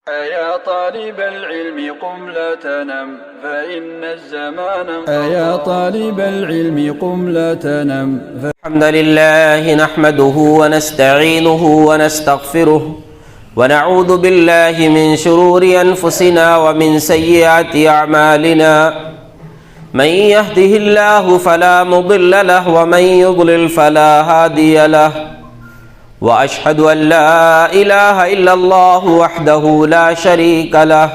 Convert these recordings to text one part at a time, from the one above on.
أيا طالب العلم قم لا تنم فإن الزمان أيا طالب العلم قم لا تنم الحمد لله نحمده ونستعينه ونستغفره ونعوذ بالله من شرور أنفسنا ومن سيئات أعمالنا من يهده الله فلا مضل له ومن يضلل فلا هادي له وأشهد أن لا إله إلا الله وحده لا شريك له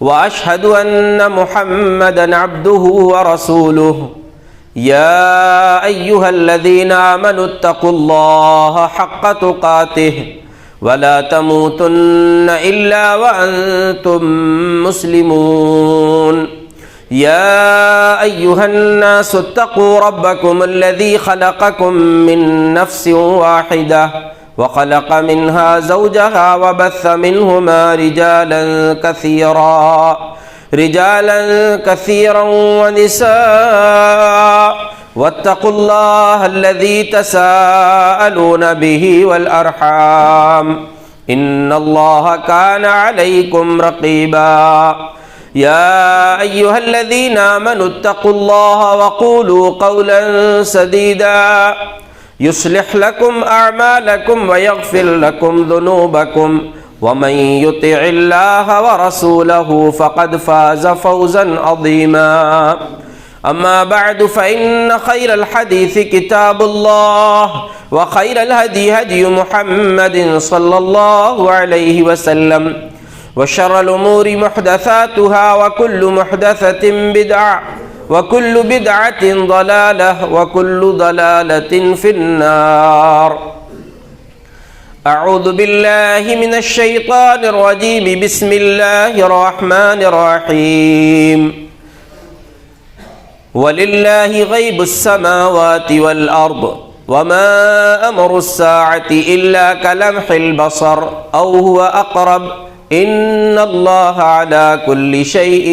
وأشهد أن محمدًا عبده ورسوله يا أيها الذين آمنوا اتقوا الله حق تقاته ولا تموتن إلا وأنتم مسلمون يا أيها الناس اتقوا ربكم الذي خلقكم من نفس واحدة وخلق منها زوجها وبث منهما رجالا كثيرا ونساء واتقوا الله الذي تساءلون به والأرحام إن الله كان عليكم رقيبا يا أيها الذين آمنوا اتقوا الله وقولوا قولا سديدا يصلح لكم أعمالكم ويغفر لكم ذنوبكم ومن يطع الله ورسوله فقد فاز فوزا عظيما أما بعد فإن خير الحديث كتاب الله وخير الهدي هدي محمد صلى الله عليه وسلم وشر الأمور محدثاتها وكل محدثة بدعة وكل بدعة ضلالة وكل ضلالة في النار أعوذ بالله من الشيطان الرجيم بسم الله الرحمن الرحيم ولله غيب السماوات والأرض وما أمر الساعة إلا كلمح البصر أو هو أقرب إن الله على كل شيء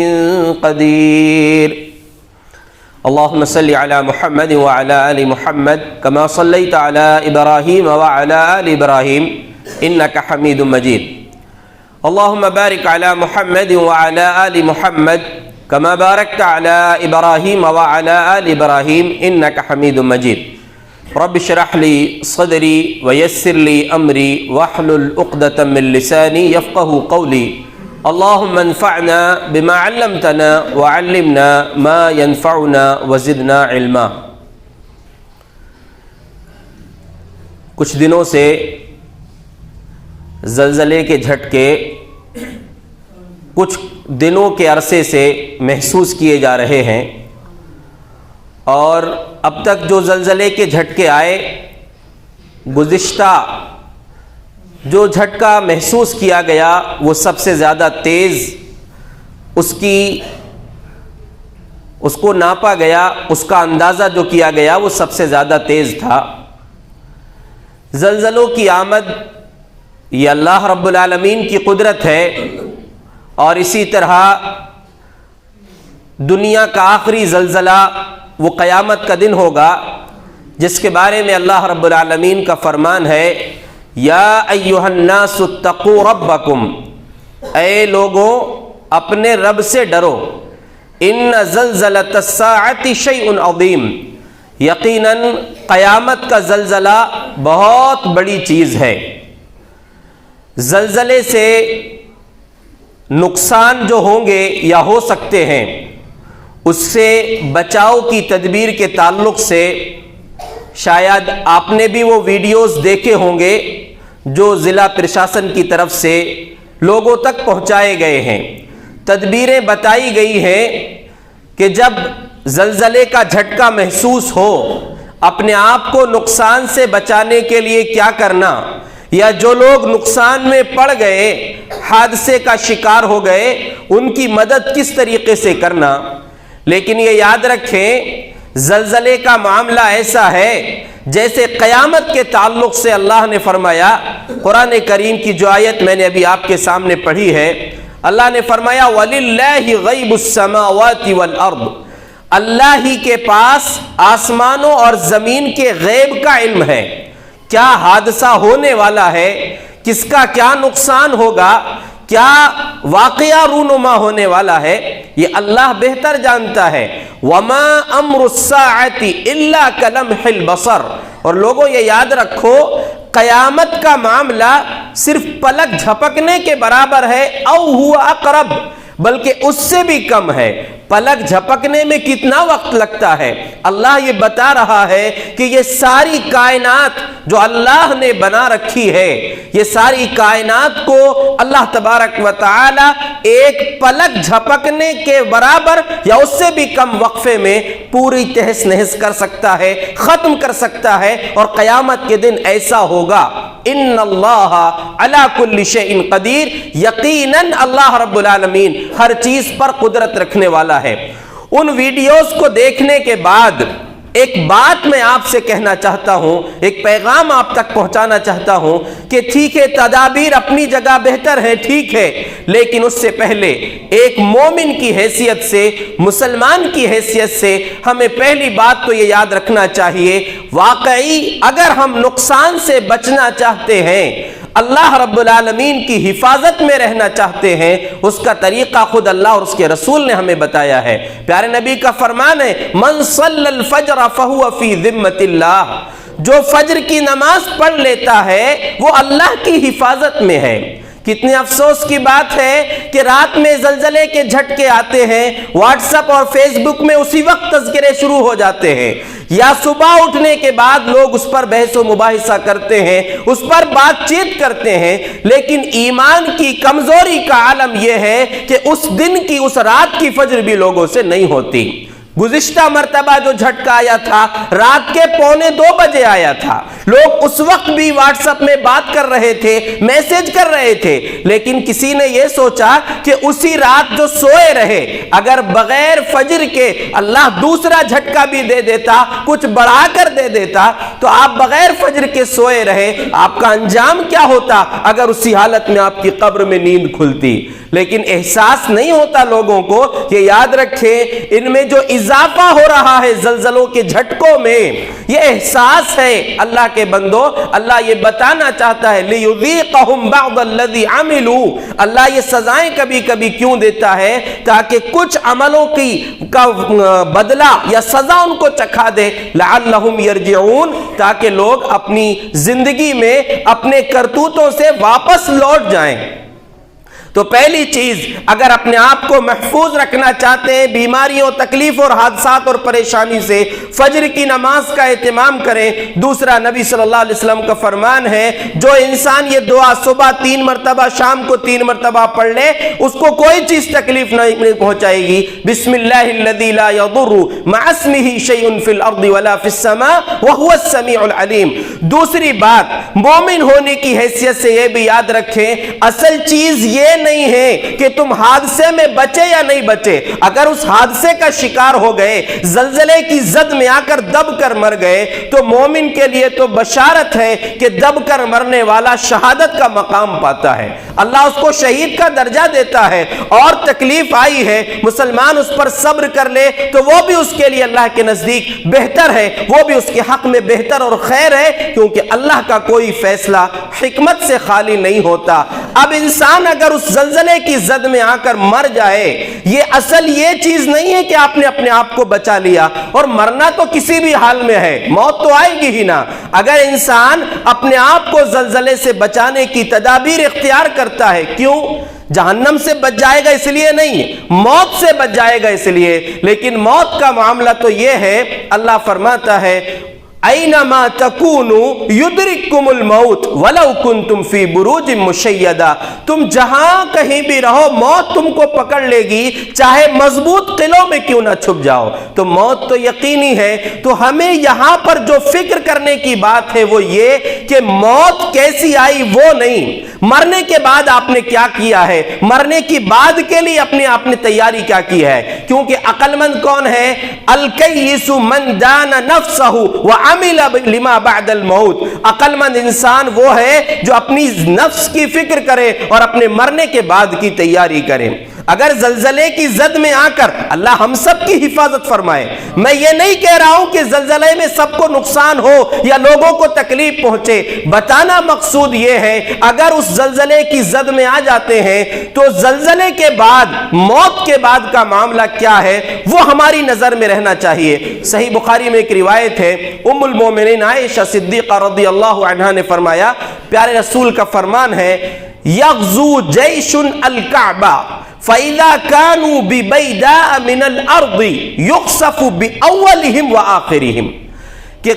قدير اللهم صل على محمد وعلى آل محمد كما صليت على إبراهيم وعلى آل إبراهيم إنك حميد مجيد اللهم بارك على محمد وعلى آل محمد كما باركت على إبراهيم وعلى آل إبراهيم إنك حميد مجيد رب اشرح لي صدري ويسر لي أمري واحلل عقدة من لساني يفقه قولي اللهم انفعنا بما علمتنا وعلمنا ما ينفعنا وزدنا علما۔ کچھ دنوں سے زلزلے کے جھٹکے کچھ دنوں کے عرصے سے محسوس کیے جا رہے ہیں، اور اب تک جو زلزلے کے جھٹکے آئے، گزشتہ جو جھٹکا محسوس کیا گیا وہ سب سے زیادہ تیز، اس کو ناپا گیا، اس کا اندازہ جو کیا گیا وہ سب سے زیادہ تیز تھا۔ زلزلوں کی آمد یہ اللہ رب العالمین کی قدرت ہے، اور اسی طرح دنیا کا آخری زلزلہ وہ قیامت کا دن ہوگا، جس کے بارے میں اللہ رب العالمین کا فرمان ہے یا ایھا الناس اتقوا ربکم، اے لوگوں اپنے رب سے ڈرو، ان زلزلۃ الساعۃ شیء عظیم، یقیناً قیامت کا زلزلہ بہت بڑی چیز ہے۔ زلزلے سے نقصان جو ہوں گے یا ہو سکتے ہیں، اس سے بچاؤ کی تدبیر کے تعلق سے شاید آپ نے بھی وہ ویڈیوز دیکھے ہوں گے جو ضلع پرشاسن کی طرف سے لوگوں تک پہنچائے گئے ہیں۔ تدبیریں بتائی گئی ہیں کہ جب زلزلے کا جھٹکا محسوس ہو، اپنے آپ کو نقصان سے بچانے کے لیے کیا کرنا، یا جو لوگ نقصان میں پڑ گئے، حادثے کا شکار ہو گئے، ان کی مدد کس طریقے سے کرنا۔ لیکن یہ یاد رکھیں، زلزلے کا معاملہ ایسا ہے جیسے قیامت کے تعلق سے اللہ نے فرمایا، قرآن کریم کی جو آیت میں نے ابھی آپ کے سامنے پڑھی ہے، اللہ نے فرمایا وَلِلَّهِ غَيْبُ السَّمَاوَاتِ وَالْأَرْضِ، اللہ ہی کے پاس آسمانوں اور زمین کے غیب کا علم ہے، کیا حادثہ ہونے والا ہے، کس کا کیا نقصان ہوگا، کیا واقعہ رونما ہونے والا ہے یہ اللہ بہتر جانتا ہے. وما امر الساعۃ الا کلمح البصر. اور لوگوں یہ یاد رکھو قیامت کا معاملہ صرف پلک جھپکنے کے برابر ہے، او ہوا اقرب، بلکہ اس سے بھی کم ہے. پلک جھپکنے میں کتنا وقت لگتا ہے؟ اللہ یہ بتا رہا ہے کہ یہ ساری کائنات جو اللہ نے بنا رکھی ہے، یہ ساری کائنات کو اللہ تبارک و تعالی ایک پلک جھپکنے کے برابر یا اس سے بھی کم وقفے میں پوری تہس نہس کر سکتا ہے، ختم کر سکتا ہے. اور قیامت کے دن ایسا ہوگا. ان اللہ علی کل شیء قدیر، یقیناً اللہ رب العالمین ہر چیز پر قدرت رکھنے والا ہے. ان ویڈیوز کو دیکھنے کے بعد ایک بات میں آپ سے کہنا چاہتا ہوں، ایک پیغام آپ تک پہنچانا چاہتا ہوں کہ ٹھیک ہے تدابیر اپنی جگہ بہتر ہے، ٹھیک ہے، لیکن اس سے پہلے ایک مومن کی حیثیت سے، مسلمان کی حیثیت سے ہمیں پہلی بات تو یہ یاد رکھنا چاہیے، واقعی اگر ہم نقصان سے بچنا چاہتے ہیں، اللہ رب العالمین کی حفاظت میں رہنا چاہتے ہیں، اس کا طریقہ خود اللہ اور اس کے رسول نے ہمیں بتایا ہے. پیارے نبی کا فرمان ہے من صلی الفجر فہو فی ذمۃ اللہ، جو فجر کی نماز پڑھ لیتا ہے وہ اللہ کی حفاظت میں ہے. کتنے افسوس کی بات ہے کہ رات میں زلزلے کے جھٹکے آتے ہیں، واٹس ایپ اور فیس بک میں اسی وقت تذکرے شروع ہو جاتے ہیں، یا صبح اٹھنے کے بعد لوگ اس پر بحث و مباحثہ کرتے ہیں، اس پر بات چیت کرتے ہیں. لیکن ایمان کی کمزوری کا عالم یہ ہے کہ اس دن کی، اس رات کی فجر بھی لوگوں سے نہیں ہوتی. گزشتہ مرتبہ جو جھٹکا آیا تھا رات کے 1:45 بجے آیا تھا، لوگ اس وقت بھی واٹس ایپ میں بات کر رہے تھے، میسج کر رہے تھے، لیکن کسی نے یہ سوچا کہ اسی رات جو سوئے رہے اگر بغیر فجر کے اللہ دوسرا جھٹکا بھی دے دیتا، کچھ بڑھا کر دے دیتا، تو آپ بغیر فجر کے سوئے رہے، آپ کا انجام کیا ہوتا اگر اسی حالت میں آپ کی قبر میں نیند کھلتی. لیکن احساس نہیں ہوتا لوگوں کو. یہ یاد رکھیں ان میں جو اضافہ ہو رہا ہے زلزلوں کے جھٹکوں میں، یہ احساس ہے اللہ کے بندو. اللہ یہ بتانا چاہتا ہے لِيُذِيقَهُمْ بَعْضَ الَّذِي عَمِلُوا، اللہ یہ سزائیں کبھی کبھی کیوں دیتا ہے؟ تاکہ کچھ عملوں کی کا بدلہ یا سزا ان کو چکھا دے. لَعَلَّهُمْ يَرْجِعُونَ، تاکہ لوگ اپنی زندگی میں اپنے کرتوتوں سے واپس لوٹ جائیں. تو پہلی چیز اگر اپنے آپ کو محفوظ رکھنا چاہتے ہیں بیماریوں، تکلیف اور حادثات اور پریشانی سے، فجر کی نماز کا اہتمام کریں. دوسرا نبی صلی اللہ علیہ وسلم کا فرمان ہے جو انسان یہ دعا صبح 3 مرتبہ، شام کو 3 مرتبہ پڑھ لے اس کو کوئی چیز تکلیف نہیں پہنچائے گی. بسم اللہ الذی لا یضر مع اسمہ شیء فی الارض ولا فی السماء وہو السمیع العلیم. دوسری بات مومن ہونے کی حیثیت سے یہ بھی یاد رکھیں اصل چیز یہ نہیں ہے کہ تم حادثے میں بچے یا نہیں بچے. اگر اس حادثے کا شکار ہو گئے، زلزلے کی زد میں آ کر دب کر مر گئے، تو مومن کے لیے تو بشارت ہے کہ دب کر مرنے والا شہادت کا مقام پاتا ہے، اللہ اس کو شہید کا درجہ دیتا ہے. اور تکلیف آئی ہے مسلمان اس پر صبر کر لے تو وہ بھی اس کے لیے اللہ کے نزدیک بہتر ہے، وہ بھی اس کے حق میں بہتر اور خیر ہے، کیونکہ اللہ کا کوئی فیصلہ حکمت سے خالی نہیں ہوتا. اب انسان اگر اس زلزلے کی زد میں آ کر مر جائے، یہ اصل یہ چیز نہیں ہے کہ آپ نے اپنے آپ کو بچا لیا. اور مرنا تو کسی بھی حال میں ہے، موت تو آئے گی ہی نا. اگر انسان اپنے آپ کو زلزلے سے بچانے کی تدابیر اختیار کرتا ہے، کیوں؟ جہنم سے بچ جائے گا اس لیے نہیں، موت سے بچ جائے گا اس لیے. لیکن موت کا معاملہ تو یہ ہے، اللہ فرماتا ہے اینما تکونوا یدرککم الموت ولو کنتم فی بروج مشیدہ. تم جہاں کہیں بھی رہو موت تم کو پکڑ لے گی، چاہے مضبوط قلعوں میں کیوں نہ چھپ جاؤ. تو موت تو یقینی ہے. تو ہمیں یہاں پر جو فکر کرنے کی بات ہے وہ یہ کہ موت کیسی آئی وہ نہیں، مرنے کے بعد آپ نے کیا کیا ہے، مرنے کی بعد کے لیے اپنے آپ نے تیاری کیا کی ہے. کیونکہ عقل مند کون ہے؟ الکیس من دان نفسہ وعمل لما بعد الموت. عقل مند انسان وہ ہے جو اپنی نفس کی فکر کرے اور اپنے مرنے کے بعد کی تیاری کرے. اگر زلزلے کی زد میں آ کر اللہ ہم سب کی حفاظت فرمائے، میں یہ نہیں کہہ رہا ہوں کہ زلزلے میں سب کو نقصان ہو یا لوگوں کو تکلیف پہنچے، بتانا مقصود یہ ہے اگر اس زلزلے کی زد میں آ جاتے ہیں تو زلزلے کے بعد، موت کے بعد کا معاملہ کیا ہے وہ ہماری نظر میں رہنا چاہیے۔ صحیح بخاری میں ایک روایت ہے، ام المومنین عائشہ صدیقہ رضی اللہ عنہا نے فرمایا، پیارے رسول کا فرمان ہے، یغزو جیش الکعبہ فَإِذَا كَانُوا بِبَيْدَاءَ مِنَ الْأَرْضِ يُخْسَفُ بِأَوَّلِهِمْ وَآخِرِهِمْ، کہ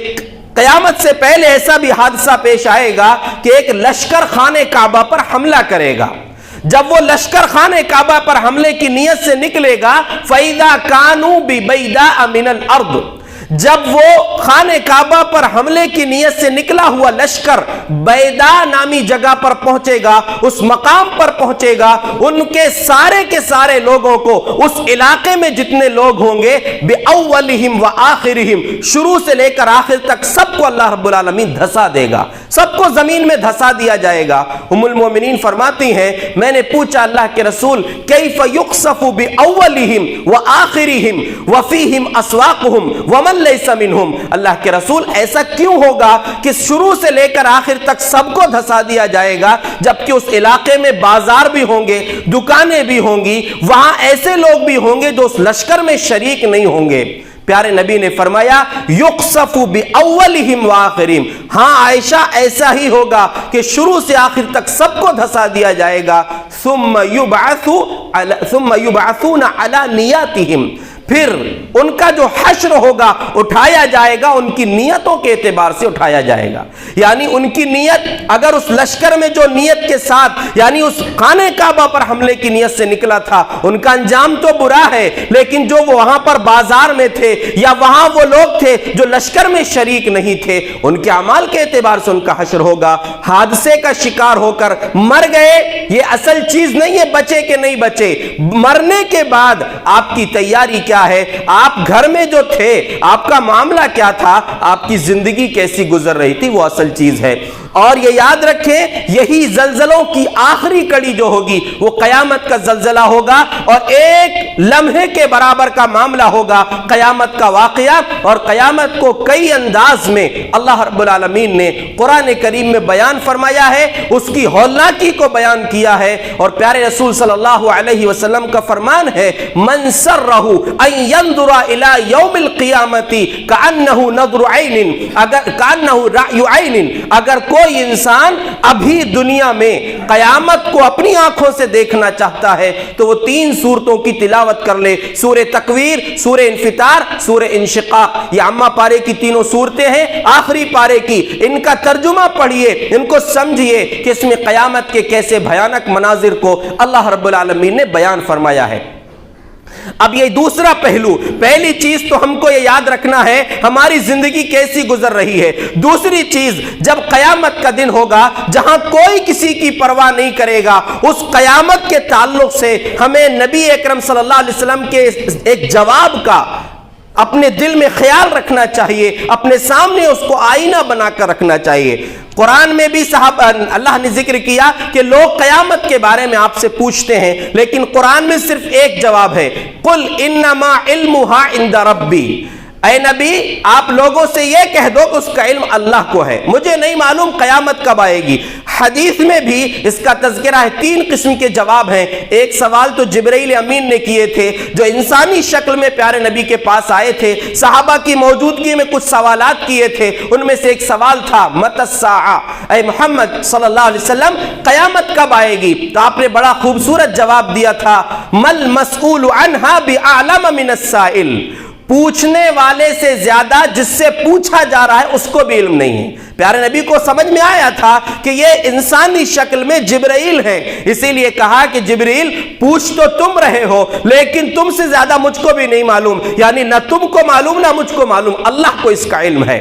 قیامت سے پہلے ایسا بھی حادثہ پیش آئے گا کہ ایک لشکر خانہ کعبہ پر حملہ کرے گا، جب وہ لشکر خانہ کعبہ پر حملے کی نیت سے نکلے گا فَإِذَا كَانُوا بِبَيْدَاءَ مِنَ الْأَرْضِ، جب وہ خانہ کعبہ پر حملے کی نیت سے نکلا ہوا لشکر بیدا نامی جگہ پر پہنچے گا، اس مقام پر پہنچے گا، ان کے سارے لوگوں کو، اس علاقے میں جتنے لوگ ہوں گے، بِأَوَّلِهِمْ وَآخِرِهِمْ، شروع سے لے کر آخر تک سب کو اللہ رب العالمین دھسا دے گا، سب کو زمین میں دھسا دیا جائے گا۔ ام المومنین فرماتی ہیں، میں نے پوچھا اللہ کے رسول، کیف یخسف بِأَوَّلِهِمْ وَآخِرِهِمْ وَفِيهِمْ أَسْوَاقُهُمْ وَمَنْ لَيْسَ مِنْهُمْ، اللہ کے رسول ایسا کیوں ہوگا کہ شروع سے لے کر آخر تک سب کو دھسا دیا جائے گا، جبکہ اس علاقے میں بازار بھی ہوں گے، دکانیں بھی ہوں گی، وہاں ایسے لوگ بھی ہوں گے جو اس لشکر میں شریک نہیں ہوں گے؟ پیارے نبی نے فرمایا، یقصف بأولہم وآخرہم، ہاں عائشہ ایسا ہی ہوگا کہ شروع سے آخر تک سب کو دھسا دیا جائے گا، ثم یبعثون علی نیاتہم، پھر ان کا جو حشر ہوگا اٹھایا جائے گا ان کی نیتوں کے اعتبار سے اٹھایا جائے گا، یعنی ان کی نیت، اگر اس لشکر میں جو نیت کے ساتھ، یعنی اس خانہ کعبہ پر حملے کی نیت سے نکلا تھا، ان کا انجام تو برا ہے، لیکن جو وہ وہاں پر بازار میں تھے یا وہاں وہ لوگ تھے جو لشکر میں شریک نہیں تھے، ان کے اعمال کے اعتبار سے ان کا حشر ہوگا۔ حادثے کا شکار ہو کر مر گئے، یہ اصل چیز نہیں ہے بچے کہ نہیں بچے، مرنے کے بعد آپ کی تیاری کیا ہے، آپ گھر میں جو تھے آپ کا معاملہ کیا تھا، آپ کی زندگی کیسی گزر رہی تھی، وہ اصل چیز ہے۔ اور یہ یاد رکھیں، یہی زلزلوں کی آخری کڑی جو ہوگی وہ قیامت کا زلزلہ ہوگا، اور ایک لمحے کے برابر کا معاملہ ہوگا قیامت کا واقعہ، اور قیامت کو کئی انداز میں اللہ رب العالمین نے قرآن کریم میں بیان فرمایا ہے، اس کی ہولناکی کو بیان کیا ہے، اور پیارے رسول صلی اللہ علیہ وسلم کا فرمان ہے، من سرہ ان ينظر الى یوم القیامت کأنہ نظر عین، کأنہ رأی عین، اگر کوئی انسان ابھی دنیا میں قیامت کو اپنی آنکھوں سے دیکھنا چاہتا ہے تو وہ 3 سورتوں کی تلاوت کر لے، سورہ تکویر، سورہ انفطار، سورہ انشقاق، یہ اما پارے کی 3 صورتیں ہیں، آخری پارے کی، ان کا ترجمہ پڑھیے، ان کو سمجھیے کہ اس میں قیامت کے کیسے بھیانک مناظر کو اللہ رب العالمین نے بیان فرمایا ہے۔ اب یہ دوسرا پہلو، پہلی چیز تو ہم کو یہ یاد رکھنا ہے ہماری زندگی کیسی گزر رہی ہے، دوسری چیز جب قیامت کا دن ہوگا جہاں کوئی کسی کی پرواہ نہیں کرے گا، اس قیامت کے تعلق سے ہمیں نبی اکرم صلی اللہ علیہ وسلم کے ایک جواب کا اپنے دل میں خیال رکھنا چاہیے، اپنے سامنے اس کو آئینہ بنا کر رکھنا چاہیے۔ قرآن میں بھی اللہ نے ذکر کیا کہ لوگ قیامت کے بارے میں آپ سے پوچھتے ہیں، لیکن قرآن میں صرف ایک جواب ہے، قل انما علمها عند ربی، اے نبی آپ لوگوں سے یہ کہہ دو کہ اس کا علم اللہ کو ہے، مجھے نہیں معلوم قیامت کب آئے گی۔ حدیث میں بھی اس کا تذکرہ ہے، 3 قسم کے جواب ہیں۔ ایک سوال تو جبرائیل امین نے کیے تھے جو انسانی شکل میں پیارے نبی کے پاس آئے تھے، صحابہ کی موجودگی میں کچھ سوالات کیے تھے، ان میں سے ایک سوال تھا متی الساعہ، اے محمد صلی اللہ علیہ وسلم قیامت کب آئے گی؟ تو آپ نے بڑا خوبصورت جواب دیا تھا، مل مسئول عنہا بعلم من السائل، پوچھنے والے سے زیادہ جس سے پوچھا جا رہا ہے اس کو بھی علم نہیں ہے۔ پیارے نبی کو سمجھ میں آیا تھا کہ یہ انسانی شکل میں جبرائیل ہے، اسی لیے کہا کہ جبرائیل پوچھ تو تم رہے ہو لیکن تم سے زیادہ مجھ کو بھی نہیں معلوم، یعنی نہ تم کو معلوم نہ مجھ کو معلوم، اللہ کو اس کا علم ہے۔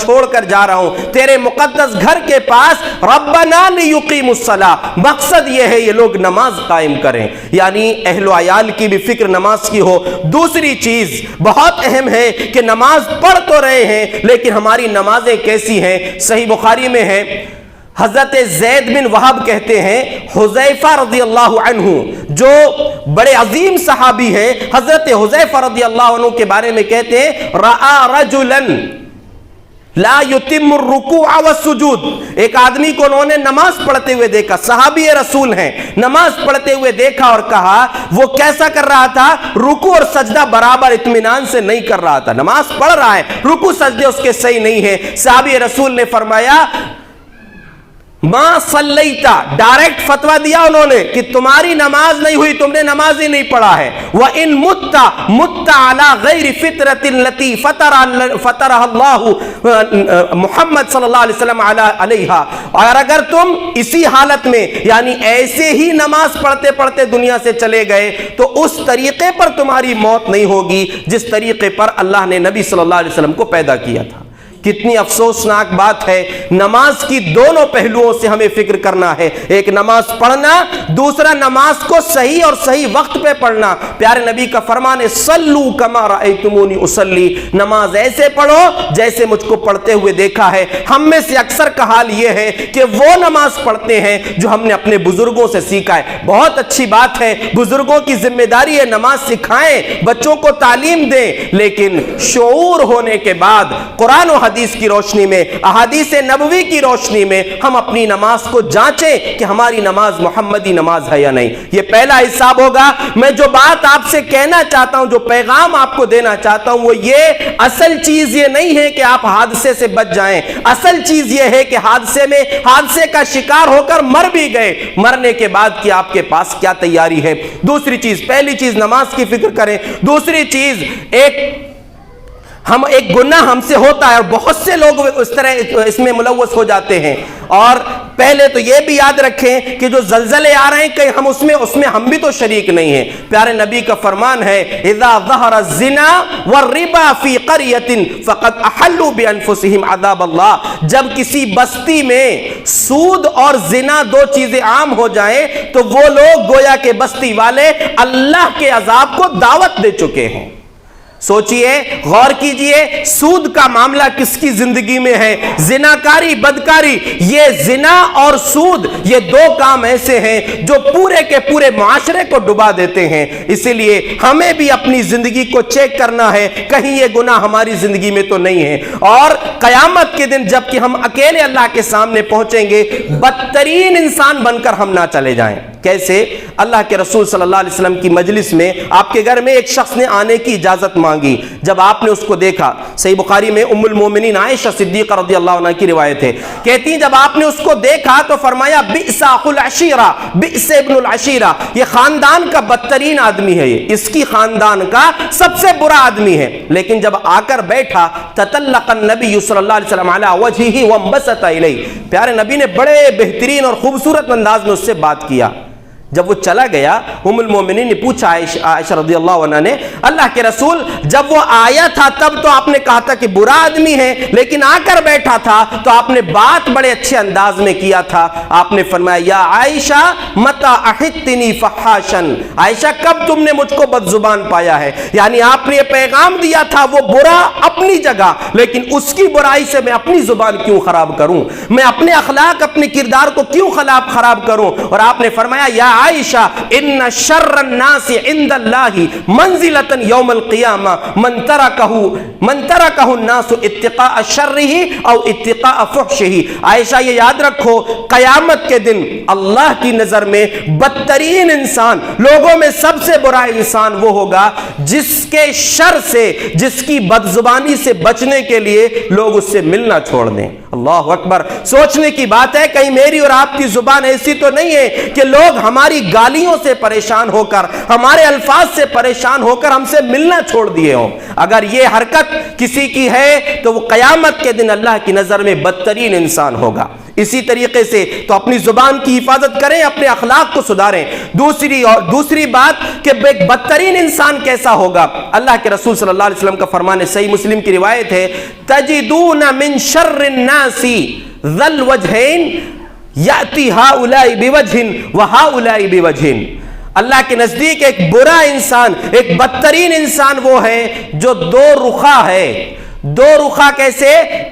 چھوڑ کر جا رہا ہوں تیرے مقدس گھر کے پاس، ربنا لیقیموا الصلاۃ، مقصد یہ ہے یہ لوگ نماز قائم کریں، یعنی اہل و عیال کی بھی فکر نماز کی ہو۔ دوسری چیز بہت اہم ہے کہ نماز پڑھ تو رہے ہیں لیکن ہماری نمازیں کیسی ہیں؟ صحیح بخاری میں ہے، حضرت زید بن وہب کہتے ہیں، حذیفہ رضی اللہ عنہ جو بڑے عظیم صحابی ہیں، حضرت حذیفہ رضی اللہ عنہ کے بارے میں کہتے ہیں، رأى رجلا لا یتم الرکوع والسجود، ایک آدمی کو انہوں نے نماز پڑھتے ہوئے دیکھا، صحابی رسول ہیں، نماز پڑھتے ہوئے دیکھا اور کہا وہ کیسا کر رہا تھا؟ رکوع اور سجدہ برابر اطمینان سے نہیں کر رہا تھا، نماز پڑھ رہا ہے، رکوع سجدے اس کے صحیح نہیں ہیں۔ صحابی رسول نے فرمایا ما صلیتا، ڈائریکٹ فتویٰ دیا انہوں نے کہ تمہاری نماز نہیں ہوئی، تم نے نماز ہی نہیں پڑھا ہے۔ وَإِن مُتَّ عَلَى غَيْرِ فِطْرَةٍ الَّتِي فَطَرَهَا اللَّهُ محمد صلی اللہ علیہ وسلم علیہا، اور اگر تم اسی حالت میں یعنی ایسے ہی نماز پڑھتے پڑھتے دنیا سے چلے گئے تو اس طریقے پر تمہاری موت نہیں ہوگی جس طریقے پر اللہ نے نبی صلی اللہ علیہ وسلم کو پیدا کیا تھا۔ کتنی افسوسناک بات ہے، نماز کی دونوں پہلوؤں سے ہمیں فکر کرنا ہے، ایک نماز پڑھنا، دوسرا نماز کو صحیح اور صحیح وقت پہ پڑھنا۔ پیارے نبی کا فرمان ہے، صلو کما رأیتمونی اصلی، نماز ایسے پڑھو جیسے مجھ کو پڑھتے ہوئے دیکھا ہے۔ ہم میں سے اکثر کا حال یہ ہے کہ وہ نماز پڑھتے ہیں جو ہم نے اپنے بزرگوں سے سیکھا ہے۔ بہت اچھی بات ہے، بزرگوں کی ذمہ داری ہے نماز سکھائیں، بچوں کو تعلیم دیں، لیکن شعور ہونے کے بعد قرآن و حدیث کی روشنی میں، احادیث نبوی کی روشنی میں ہم اپنی نماز کو جانچیں کہ ہماری نماز محمدی نماز ہے یا نہیں۔ یہ پہلا حساب ہوگا۔ میں جو بات آپ سے کہنا چاہتا ہوں، جو پیغام آپ کو دینا چاہتا ہوں، وہ یہ اصل چیز یہ نہیں ہے کہ آپ حادثے سے بچ جائیں، اصل چیز یہ ہے کہ حادثے کا شکار ہو کر مر بھی گئے، مرنے کے بعد کہ آپ کے پاس کیا تیاری ہے۔ دوسری چیز، پہلی چیز نماز کی فکر کریں، دوسری چیز ایک گناہ ہم سے ہوتا ہے اور بہت سے لوگ اس طرح اس میں ملوث ہو جاتے ہیں، اور پہلے تو یہ بھی یاد رکھیں کہ جو زلزلے آ رہے ہیں کہ ہم اس میں ہم بھی تو شریک نہیں ہیں۔ پیارے نبی کا فرمان ہے، اذا ظہر الزنا والربا فی قریۃ فقد احلوا بانفسہم عذاب اللہ، جب کسی بستی میں سود اور زنا دو چیزیں عام ہو جائیں تو وہ لوگ گویا کہ بستی والے اللہ کے عذاب کو دعوت دے چکے ہیں۔ سوچئے، غور کیجئے، سود کا معاملہ کس کی زندگی میں ہے؟ زناکاری، بدکاری۔ یہ زنا اور سود، یہ دو کام ایسے ہیں جو پورے کے پورے معاشرے کو ڈبا دیتے ہیں۔ اسی لیے ہمیں بھی اپنی زندگی کو چیک کرنا ہے، کہیں یہ گناہ ہماری زندگی میں تو نہیں ہے، اور قیامت کے دن جب کہ ہم اکیلے اللہ کے سامنے پہنچیں گے، بدترین انسان بن کر ہم نہ چلے جائیں۔ کیسے؟ اللہ کے رسول صلی اللہ علیہ وسلم کی مجلس میں آپ کے گھر میں ایک شخص نے آنے کی اجازت مانگی، جب آپ نے اس کو دیکھا، صحیح بخاری میں ام المومنین عائشہ صدیقہ رضی اللہ عنہ کی روایت ہے، کہتی ہیں جب آپ نے اس کو دیکھا تو فرمایا بئس اخو العشیرہ، بئس ابن العشیرہ، یہ خاندان کا بدترین آدمی ہے، یہ اس کی خاندان کا سب سے برا آدمی ہے۔ لیکن جب آ کر بیٹھا، تطلق النبی صلی اللہ علیہ وسلم علی وجہہ وانبسط الیہ، پیارے نبی نے بڑے بہترین اور خوبصورت انداز میں اس سے بات کیا۔ جب وہ چلا گیا، ام المومنین نے پوچھا عائشہ رضی اللہ عنہ نے، اللہ کے رسول جب وہ آیا تھا تب تو آپ نے کہا تھا کہ برا آدمی ہے، لیکن آ کر بیٹھا تھا تو آپ نے بات بڑے اچھے انداز میں کیا تھا۔ آپ نے فرمایا یا عائشہ متی احدتنی فحاشا، عائشہ کب تم نے مجھ کو بد زبان پایا ہے؟ یعنی آپ نے یہ پیغام دیا تھا وہ برا اپنی جگہ، لیکن اس کی برائی سے میں اپنی زبان کیوں خراب کروں، میں اپنے اخلاق اپنے کردار کو کیوں خراب کروں؟ اور آپ نے فرمایا یا عائشہ ان شر الناس عند اللہ منزلۃ یوم القیامہ من ترکہ الناس اتقاء شرہ او اتقاء فحشہ۔ عائشہ یہ یاد رکھو، قیامت کے دن اللہ کی نظر میں بدترین انسان، لوگوں میں سب سے برا انسان وہ ہوگا جس کے شر سے، جس کی بدزبانی سے بچنے کے لیے لوگ اس سے ملنا چھوڑ دیں۔ اللہ اکبر، سوچنے کی بات ہے، کہیں میری اور آپ کی زبان ایسی تو نہیں ہے کہ لوگ ہماری گالیوں سے پریشان ہو کر، ہمارے الفاظ سے پریشان ہو کر ہم سے ملنا چھوڑ دیے ہوں۔ اگر یہ حرکت کسی کی ہے تو وہ قیامت کے دن اللہ کی نظر میں بدترین انسان ہوگا۔ اسی طریقے سے تو اپنی زبان کی حفاظت کریں، اپنے اخلاق کو سدھاریں۔ دوسری بات کہ ایک بدترین انسان کیسا ہوگا، اللہ کے رسول صلی اللہ علیہ وسلم کا فرمان ہے، صحیح مسلم کی روایت ہے، تجدون من شر الناس ذا الوجہین یأتی ہؤلاء بوجہ وہؤلاء بوجہ۔ اللہ کے نزدیک ایک برا انسان، ایک بدترین انسان وہ ہے جو دو رخا ہے۔ دو رخا کیسے؟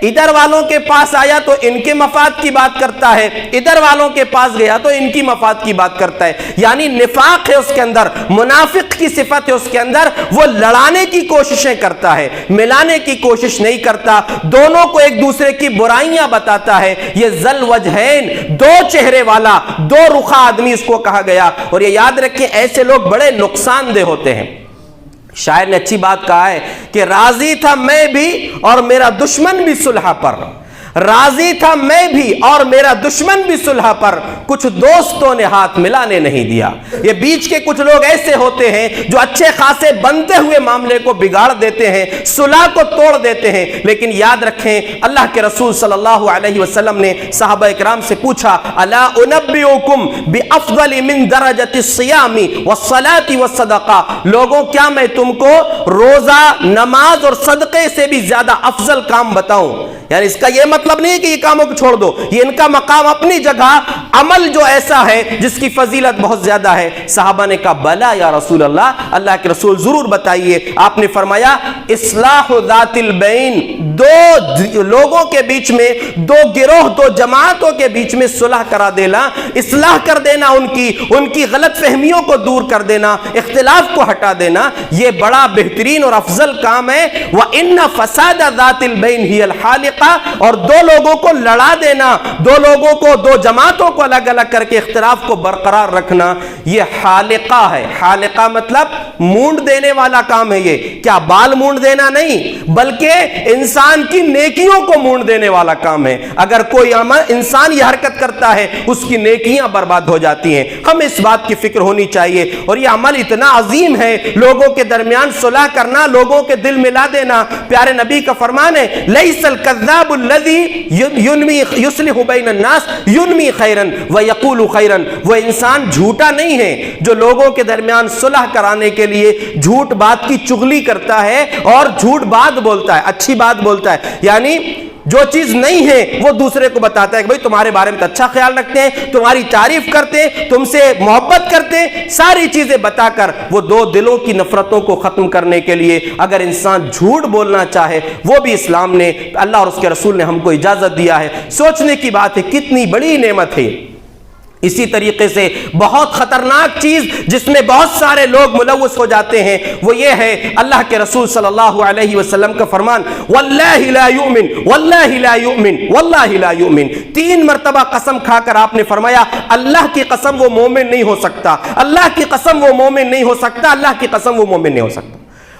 ادھر والوں کے پاس آیا تو ان کے مفاد کی بات کرتا ہے، ادھر والوں کے پاس گیا تو ان کی مفاد کی بات کرتا ہے، یعنی نفاق ہے اس کے اندر، منافق کی صفت ہے اس کے اندر، وہ لڑانے کی کوششیں کرتا ہے، ملانے کی کوشش نہیں کرتا، دونوں کو ایک دوسرے کی برائیاں بتاتا ہے۔ یہ ذل وجہین، دو چہرے والا، دو رخا آدمی اس کو کہا گیا۔ اور یہ یاد رکھیں ایسے لوگ بڑے نقصان دہ ہوتے ہیں۔ شاعر نے اچھی بات کہا ہے کہ راضی تھا میں بھی اور میرا دشمن بھی صلح پر، راضی تھا میں بھی اور میرا دشمن بھی صلح پر، کچھ دوستوں نے ہاتھ ملانے نہیں دیا۔ یہ بیچ کے کچھ لوگ ایسے ہوتے ہیں جو اچھے خاصے بنتے ہوئے معاملے کو بگاڑ دیتے ہیں، صلح کو توڑ دیتے ہیں۔ لیکن یاد رکھیں اللہ کے رسول صلی اللہ علیہ وسلم نے صحابہ اکرام سے پوچھا، الا انبئکم بافضل من درجۃ الصیام والصلاۃ والصدقہ، لوگوں کیا میں تم کو روزہ، نماز اور صدقے سے بھی زیادہ افضل کام بتاؤں؟ یعنی اس کا یہ مطلب نہیں کہ یہ کاموں کو چھوڑ دو، یہ ان کا مقام اپنی جگہ، عمل جو ایسا ہے جس کی فضیلت بہت زیادہ ہے۔ صحابہ نے کہا بلا یا رسول اللہ، اللہ کے رسول ضرور بتائیے۔ آپ نے فرمایا اصلاح ذات البین، دو لوگوں کے بیچ میں، دو گروہ، دو جماعتوں کے بیچ میں صلح کرا دینا، اصلاح کر دینا، ان کی غلط فہمیوں کو دور کر دینا، اختلاف کو ہٹا دینا، یہ بڑا بہترین اور افضل کام ہے۔ وَإِنَّ فَسَادَ ذَاتِ الْبَيْنِ هِيَ الْحَالِقَةُ، اور دو لوگوں کو لڑا دینا، دو لوگوں کو، دو جماعتوں کو الگ الگ کر کے اختلاف کو برقرار رکھنا، یہ حالقہ ہے۔ حالقہ مطلب مونڈ دینے والا کام ہے۔ یہ کیا بال مونڈ دینا نہیں، بلکہ انسان کی نیکیوں کو مونڈ دینے والا کام ہے۔ اگر کوئی انسان یہ حرکت کرتا ہے اس کی نیکیاں برباد ہو جاتی ہیں۔ ہمیں اس بات کی فکر ہونی چاہیے، اور یہ عمل اتنا عظیم ہے، لوگوں کے درمیان صلح کرنا، لوگوں کے دل ملا دینا۔ پیارے نبی کا فرمان ہے لیس الکذاب الذی یصلح بین الناس ینمی خیرا ویقول خیرا، وہ انسان جھوٹا نہیں ہے جو لوگوں کے درمیان صلح کرانے کے لیے جھوٹ بات کی چغلی کرتا ہے اور جھوٹ بات بولتا ہے، اچھی بات بولتا ہے، یعنی جو چیز نہیں ہے وہ دوسرے کو بتاتا ہے کہ بھئی تمہارے بارے میں تو اچھا خیال رکھتے ہیں، تمہاری تعریف کرتے ہیں، تم سے محبت کرتے ہیں، ساری چیزیں بتا کر وہ دو دلوں کی نفرتوں کو ختم کرنے کے لیے اگر انسان جھوٹ بولنا چاہے، وہ بھی اسلام نے، اللہ اور اس کے رسول نے ہم کو اجازت دیا ہے۔ سوچنے کی بات ہے کتنی بڑی نعمت ہے۔ اسی طریقے سے بہت خطرناک چیز جس میں بہت سارے لوگ ملوث ہو جاتے ہیں وہ یہ ہے اللہ کے رسول صلی اللہ علیہ وسلم کا فرمان، واللہ لا یؤمن، واللہ لا یؤمن، واللہ لا یؤمن، 3 مرتبہ قسم کھا کر آپ نے فرمایا اللہ کی قسم وہ مومن نہیں ہو سکتا، اللہ کی قسم وہ مومن نہیں ہو سکتا، اللہ کی قسم وہ مومن نہیں ہو سکتا۔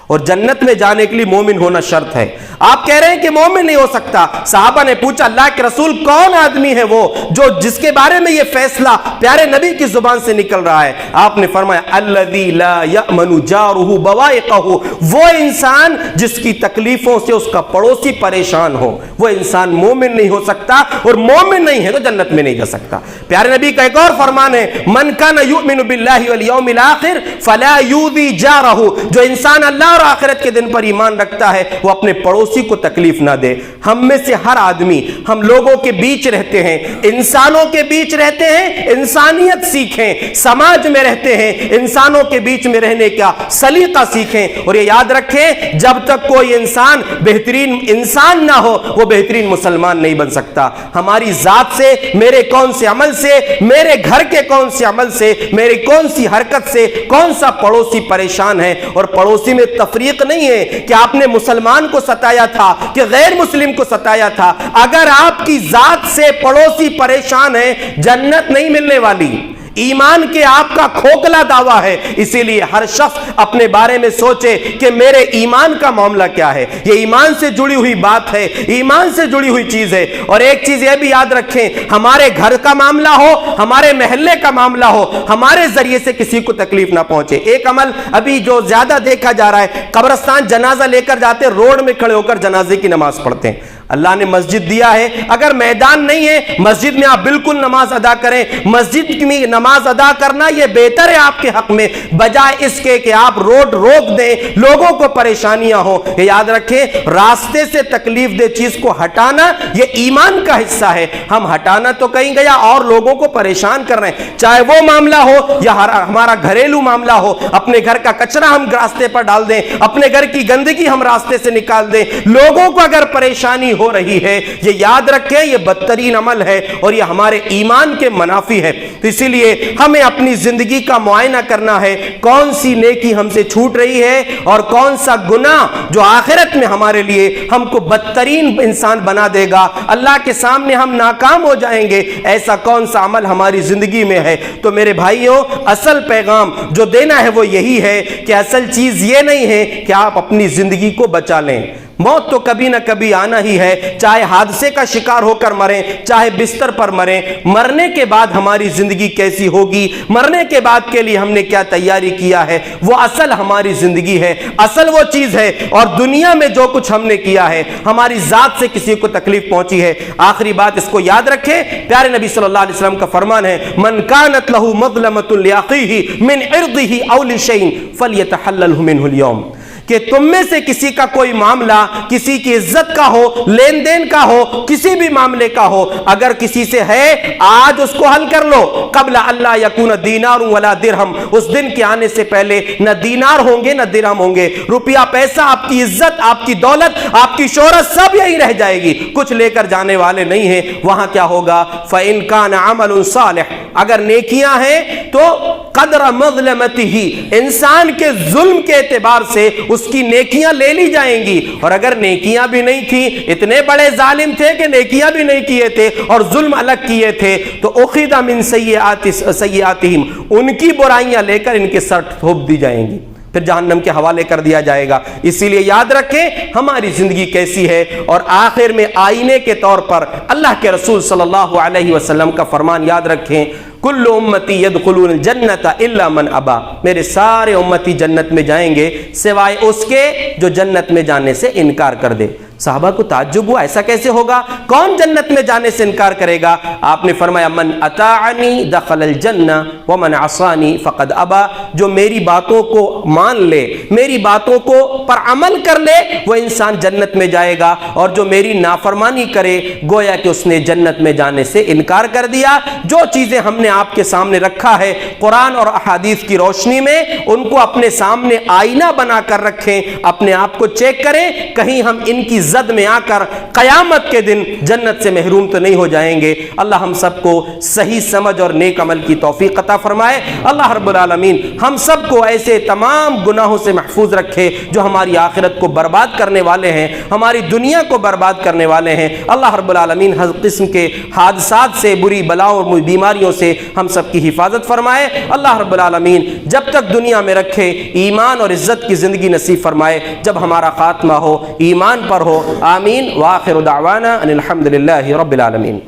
اور جنت میں جانے کے لیے مومن ہونا شرط ہے۔ آپ کہہ رہے ہیں کہ مومن نہیں ہو سکتا۔ صحابہ نے پوچھا اللہ کے رسول کون آدمی ہے وہ جو جس کے بارے میں یہ فیصلہ پیارے نبی کی زبان سے نکل رہا ہے؟ آپ نے فرمایا الذی لا یأمن جارہ بوائقہ، وہ انسان جس کی تکلیفوں سے اس کا پڑوسی پریشان ہو، وہ انسان مومن نہیں ہو سکتا، اور مومن نہیں ہے تو جنت میں نہیں جا سکتا۔ پیارے نبی کا ایک اور فرمان ہے من کان یؤمن باللہ والیوم الاخر فلا یؤذی جارہ، جو انسان اللہ اور آخرت کے دن پر ایمان رکھتا ہے وہ اپنے پڑوسی کو تکلیف نہ دے۔ ہم میں سے ہر آدمی، ہم لوگوں کے بیچ رہتے ہیں، انسانوں کے بیچ رہتے ہیں، انسانیت سیکھیں، سماج میں رہتے ہیں، انسانوں کے بیچ میں رہنے کا سلیقہ سیکھیں، اور یہ یاد رکھیں جب تک کوئی انسان بہترین انسان نہ ہو وہ بہترین مسلمان نہیں بن سکتا۔ ہماری ذات سے، میرے کون سے عمل سے، میرے گھر کے کون سے عمل سے، میری کون سی حرکت سے کون سا پڑوسی پریشان ہے۔ اور پڑوسی میں تفریق نہیں ہے کہ آپ نے مسلمان کو ستایا تھا کہ غیر مسلم کو ستایا تھا، اگر آپ کی ذات سے پڑوسی پریشان ہے جنت نہیں ملنے والی۔ ایمان کے آپ کا کھوکھلا دعویٰ ہے، اسی لیے ہر شخص اپنے بارے میں سوچے کہ میرے ایمان کا معاملہ کیا ہے۔ یہ ایمان سے جڑی ہوئی بات ہے، ایمان سے جڑی ہوئی چیز ہے۔ اور ایک چیز یہ بھی یاد رکھیں، ہمارے گھر کا معاملہ ہو، ہمارے محلے کا معاملہ ہو، ہمارے ذریعے سے کسی کو تکلیف نہ پہنچے۔ ایک عمل ابھی جو زیادہ دیکھا جا رہا ہے، قبرستان جنازہ لے کر جاتے، روڈ میں کھڑے ہو کر جنازے کی نماز پڑھتے ہیں۔ اللہ نے مسجد دیا ہے، اگر میدان نہیں ہے مسجد میں آپ بالکل نماز ادا کریں. مسجد میں نماز ادا کرنا یہ بہتر ہے آپ کے حق میں، بجائے اس کے کہ آپ روڈ روک دیں، لوگوں کو پریشانیاں ہوں. یہ یاد رکھیں، راستے سے تکلیف دہ چیز کو ہٹانا یہ ایمان کا حصہ ہے. ہم ہٹانا تو کہیں گیا اور لوگوں کو پریشان کر رہے ہیں، چاہے وہ معاملہ ہو یا ہمارا گھریلو معاملہ ہو. اپنے گھر کا کچرا ہم راستے پر ڈال دیں، اپنے گھر کی گندگی ہم راستے سے نکال دیں، لوگوں کو اگر پریشانی ہو رہی ہے، یہ یاد رکھیں یہ بدترین عمل ہے اور یہ ہمارے ایمان کے منافی ہے. تو اسی لیے ہمیں اپنی زندگی کا معائنہ کرنا ہے، کون سی نیکی ہم سے چھوٹ رہی ہے اور کون سا گناہ جو آخرت میں ہمارے لیے ہم کو بدترین انسان بنا دے گا، اللہ کے سامنے ہم ناکام ہو جائیں گے، ایسا کون سا عمل ہماری زندگی میں ہے. تو میرے بھائیوں، اصل پیغام جو دینا ہے وہ یہی ہے کہ اصل چیز یہ نہیں ہے کہ آپ اپنی زندگی کو بچا لیں. موت تو کبھی نہ کبھی آنا ہی ہے، چاہے حادثے کا شکار ہو کر مریں، چاہے بستر پر مریں. مرنے کے بعد ہماری زندگی کیسی ہوگی، مرنے کے بعد کے لیے ہم نے کیا تیاری کیا ہے، وہ اصل ہماری زندگی ہے، اصل وہ چیز ہے. اور دنیا میں جو کچھ ہم نے کیا ہے، ہماری ذات سے کسی کو تکلیف پہنچی ہے. آخری بات اس کو یاد رکھیں، پیارے نبی صلی اللہ علیہ وسلم کا فرمان ہے، من کانت لہ مظلمۃ لاخیہ من عرضہ او لشیء فلیتحللہ منہ اليوم. کہ تم میں سے کسی کا کوئی معاملہ کسی کی عزت کا ہو، لین دین کا ہو، کسی بھی معاملے کا ہو، اگر کسی سے ہے آج اس کو حل کر لو. قبل اللہ یکون دینار ولا درہم، اس دن کے آنے سے پہلے نہ دینار ہوں گے نہ درہم ہوں گے. روپیہ پیسہ، آپ کی عزت، آپ کی دولت، آپ کی شہرت سب یہی رہ جائے گی، کچھ لے کر جانے والے نہیں ہیں. وہاں کیا ہوگا؟ فَإِن كَانَ عَمَلٌ صَالِحٌ، اگر نیکیاں ہیں تو قدر مظلمتہ، انسان کے ظلم کے اعتبار سے اس کی نیکیاں لے لی جائیں گی. اور اگر نیکیاں بھی نہیں تھی، اتنے بڑے ظالم تھے کہ نیکیاں بھی نہیں کیے تھے اور ظلم الگ کیے تھے، تو اخذ من سیئاتہم، ان کی برائیاں لے کر ان کے سر تھوپ دی جائیں گی، پھر جہنم کے حوالے کر دیا جائے گا. اسی لیے یاد رکھیں ہماری زندگی کیسی ہے. اور آخر میں آئینے کے طور پر اللہ کے رسول صلی اللہ علیہ وسلم کا فرمان یاد رکھیں، کل امتی یدخلون الجنت الا من ابا، میرے سارے امتی جنت میں جائیں گے سوائے اس کے جو جنت میں جانے سے انکار کر دے. صحابہ کو تعجب ہوا، ایسا کیسے ہوگا، کون جنت میں جانے سے انکار کرے گا؟ آپ نے فرمایا من اطاعنی دخل الجنہ ومن عصانی فقد ابا، جو میری باتوں کو مان لے، میری باتوں کو پر عمل کر لے، وہ انسان جنت میں جائے گا، اور جو میری نافرمانی کرے گویا کہ اس نے جنت میں جانے سے انکار کر دیا. جو چیزیں ہم نے آپ کے سامنے رکھا ہے قرآن اور احادیث کی روشنی میں، ان کو اپنے سامنے آئینہ بنا کر رکھیں، اپنے آپ کو چیک کریں، کہیں ہم ان کی زد میں آ کر قیامت کے دن جنت سے محروم تو نہیں ہو جائیں گے. اللہ ہم سب کو صحیح سمجھ اور نیک عمل کی توفیق عطا فرمائے. اللہ رب العالمین ہم سب کو ایسے تمام گناہوں سے محفوظ رکھے جو ہماری آخرت کو برباد کرنے والے ہیں، ہماری دنیا کو برباد کرنے والے ہیں. اللہ رب العالمین ہر قسم کے حادثات سے، بری بلاؤں اور بیماریوں سے ہم سب کی حفاظت فرمائے. اللہ رب العالمین جب تک دنیا میں رکھے ایمان اور عزت کی زندگی نصیب فرمائے، جب ہمارا خاتمہ ہو ایمان پر ہو. آمین. وآخر دعوانا ان الحمد للہ رب العالمین.